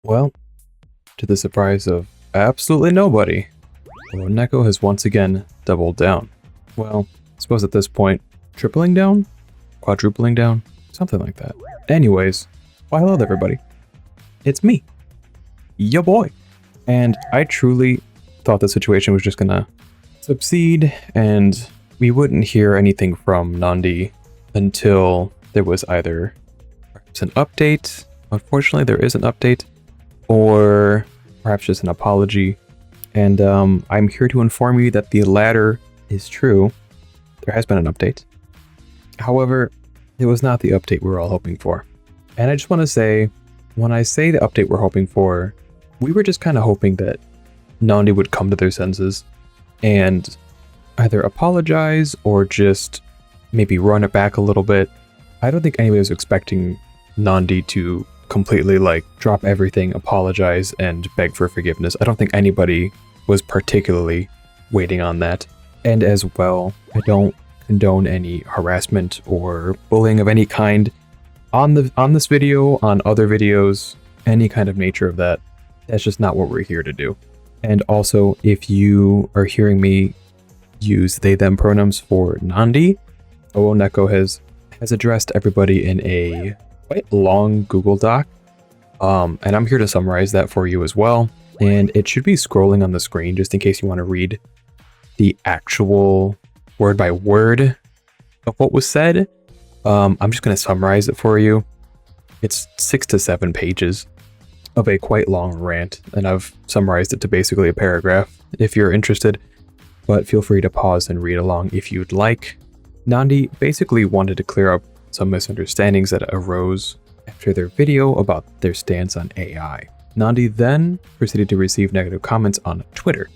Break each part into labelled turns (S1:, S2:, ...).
S1: Well, to the surprise of absolutely nobody, OwONekko has once again doubled down. Well, I suppose at this point, tripling down? Quadrupling down? Something like that. Anyways, why hello there, everybody. It's me, your boy. And I truly thought the situation was just gonna subside and we wouldn't hear anything from Nondi until there was either perhaps an update. Unfortunately, there is an update, or perhaps just an apology. And I'm here to inform you that the latter is true. There has been an update. However, it was not the update we were all hoping for. And I just want to say, when I say the update we're hoping for, we were just kind of hoping that Nondi would come to their senses and either apologize or just maybe run it back a little bit. I don't think anybody was expecting Nondi to completely drop everything, apologize, and beg for forgiveness. I don't think anybody was particularly waiting on that. And as well, I don't condone any harassment or bullying of any kind on this video, on other videos, any kind of nature of that. That's just not what we're here to do. And also, if you are hearing me use they them pronouns for Nondi, OwONekko has addressed everybody in a quite long Google Doc, and I'm here to summarize that for you as well. And it should be scrolling on the screen just in case you want to read the actual word by word of what was said. I'm just going to summarize it for you. It's 6 to 7 pages of a quite long rant, and I've summarized it to basically a paragraph if you're interested, but feel free to pause and read along if you'd like. Nondi basically wanted to clear up some misunderstandings that arose after their video about their stance on AI. Nondi then proceeded to receive negative comments on Twitter,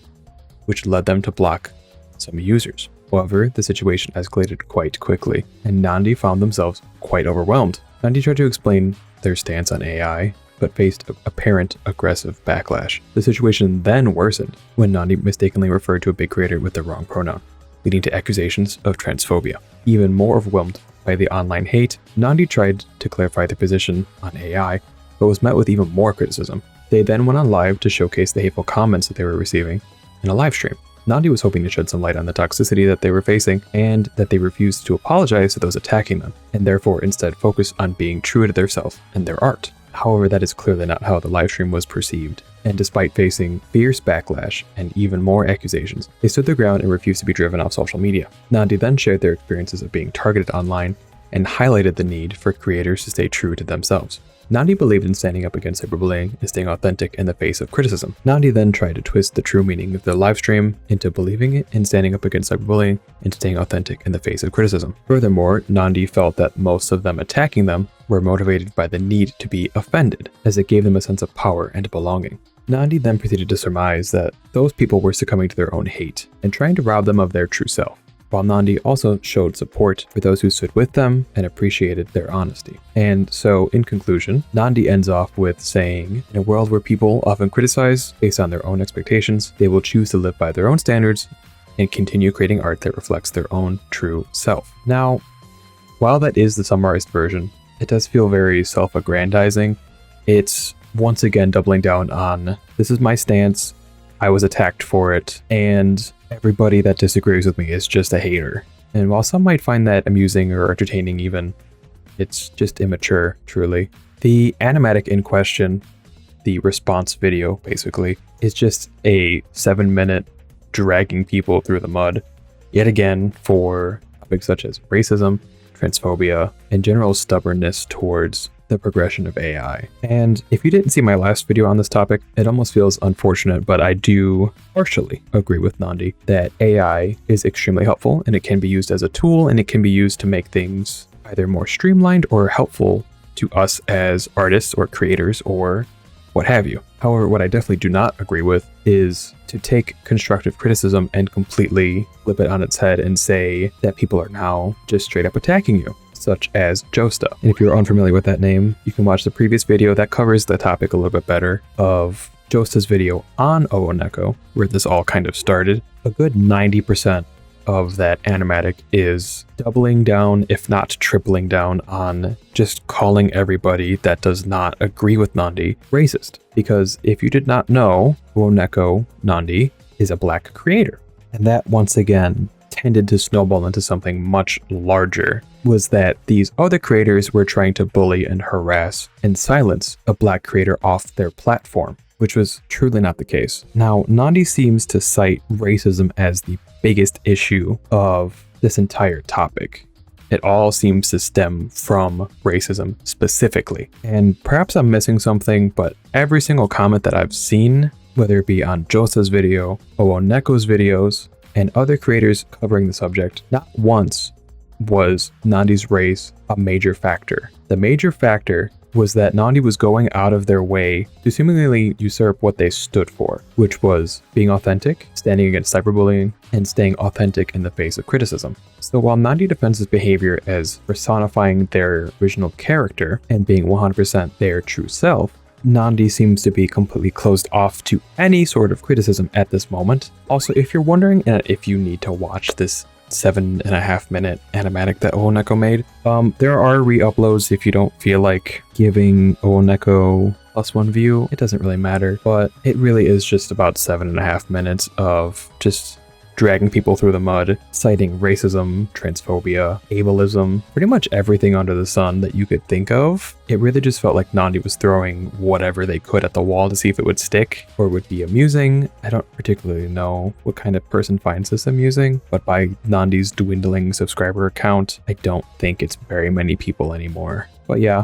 S1: which led them to block some users. However, the situation escalated quite quickly, and Nondi found themselves quite overwhelmed. Nondi tried to explain their stance on AI, but faced apparent aggressive backlash. The situation then worsened when Nondi mistakenly referred to a big creator with the wrong pronoun, leading to accusations of transphobia. Even more overwhelmed by the online hate, Nondi tried to clarify their position on AI, but was met with even more criticism. They then went on live to showcase the hateful comments that they were receiving in a live stream. Nondi was hoping to shed some light on the toxicity that they were facing and that they refused to apologize to those attacking them, and therefore instead focus on being true to themselves and their art. However, that is clearly not how the livestream was perceived, and despite facing fierce backlash and even more accusations, they stood their ground and refused to be driven off social media. Nondi then shared their experiences of being targeted online and highlighted the need for creators to stay true to themselves. Nondi believed in standing up against cyberbullying and staying authentic in the face of criticism. Nondi then tried to twist the true meaning of the livestream into believing it in standing up against cyberbullying and staying authentic in the face of criticism. Furthermore, Nondi felt that most of them attacking them were motivated by the need to be offended, as it gave them a sense of power and belonging. Nondi then proceeded to surmise that those people were succumbing to their own hate and trying to rob them of their true self, while Nondi also showed support for those who stood with them and appreciated their honesty. And so, in conclusion, Nondi ends off with saying, in a world where people often criticize based on their own expectations, they will choose to live by their own standards and continue creating art that reflects their own true self. Now, while that is the summarized version, it does feel very self-aggrandizing. It's once again doubling down on, this is my stance, I was attacked for it, and everybody that disagrees with me is just a hater. And while some might find that amusing or entertaining even, it's just immature, truly. The animatic in question, the response video basically, is just a 7-minute dragging people through the mud, yet again for topics such as racism, transphobia, and general stubbornness towards the progression of AI. And if you didn't see my last video on this topic, it almost feels unfortunate, but I do partially agree with Nondi that AI is extremely helpful and it can be used as a tool and it can be used to make things either more streamlined or helpful to us as artists or creators or what have you. However, what I definitely do not agree with is to take constructive criticism and completely flip it on its head and say that people are now just straight up attacking you, such as Josta. And if you're unfamiliar with that name, you can watch the previous video that covers the topic a little bit better of Josta's video on OwONekko, where this all kind of started. A good 90% of that animatic is doubling down, if not tripling down, on just calling everybody that does not agree with Nondi racist. Because if you did not know, OwONekko Nondi is a black creator. And that once again tended to snowball into something much larger, was that these other creators were trying to bully and harass and silence a black creator off their platform, which was truly not the case. Now, Nondi seems to cite racism as the biggest issue of this entire topic. It all seems to stem from racism specifically. And perhaps I'm missing something, but every single comment that I've seen, whether it be on Josa's video, OwONekko's videos, and other creators covering the subject, not once was Nondi's race a major factor. The major factor was that Nondi was going out of their way to seemingly usurp what they stood for, which was being authentic, standing against cyberbullying, and staying authentic in the face of criticism. So while Nondi defends his behavior as personifying their original character and being 100% their true self, Nondi seems to be completely closed off to any sort of criticism at this moment. Also, if you're wondering if you need to watch this 7.5-minute animatic that OwONekko made, there are re-uploads if you don't feel like giving OwONekko +1 view. It doesn't really matter, but it really is just about 7.5 minutes of just dragging people through the mud, citing racism, transphobia, ableism, pretty much everything under the sun that you could think of. It really just felt like Nondi was throwing whatever they could at the wall to see if it would stick or would be amusing. I don't particularly know what kind of person finds this amusing, but by Nondi's dwindling subscriber count, I don't think it's very many people anymore. But yeah,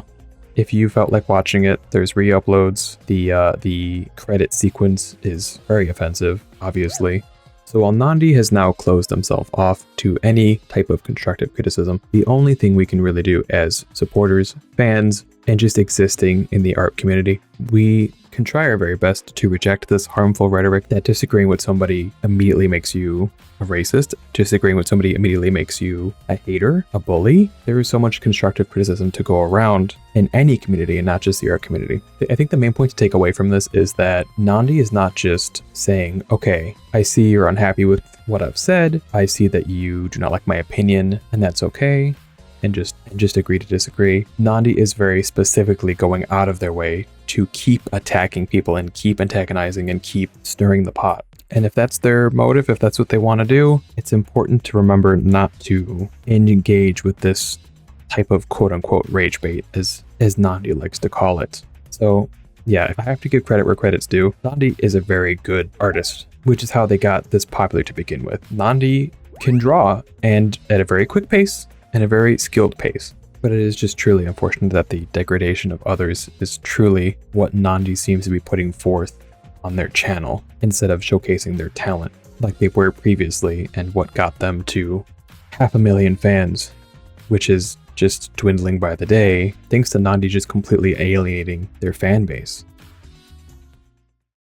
S1: if you felt like watching it, there's re-uploads. The credit sequence is very offensive, obviously. So while Nondi has now closed himself off to any type of constructive criticism, the only thing we can really do as supporters, fans, and just existing in the art community, we can try our very best to reject this harmful rhetoric that disagreeing with somebody immediately makes you a racist, disagreeing with somebody immediately makes you a hater, a bully. There is so much constructive criticism to go around in any community and not just the art community. I think the main point to take away from this is that Nondi is not just saying, okay, I see you're unhappy with what I've said, I see that you do not like my opinion, and that's okay, and just agree to disagree. Nondi is very specifically going out of their way to keep attacking people and keep antagonizing and keep stirring the pot. And if that's their motive, if that's what they want to do, it's important to remember not to engage with this type of quote-unquote rage bait, as Nondi likes to call it. So yeah, if I have to give credit where credit's due, Nondi is a very good artist, which is how they got this popular to begin with. Nondi can draw, and at a very quick pace and a very skilled pace. But it is just truly unfortunate that the degradation of others is truly what Nondi seems to be putting forth on their channel, instead of showcasing their talent like they were previously and what got them to 500,000 fans, which is just dwindling by the day, thanks to Nondi just completely alienating their fan base.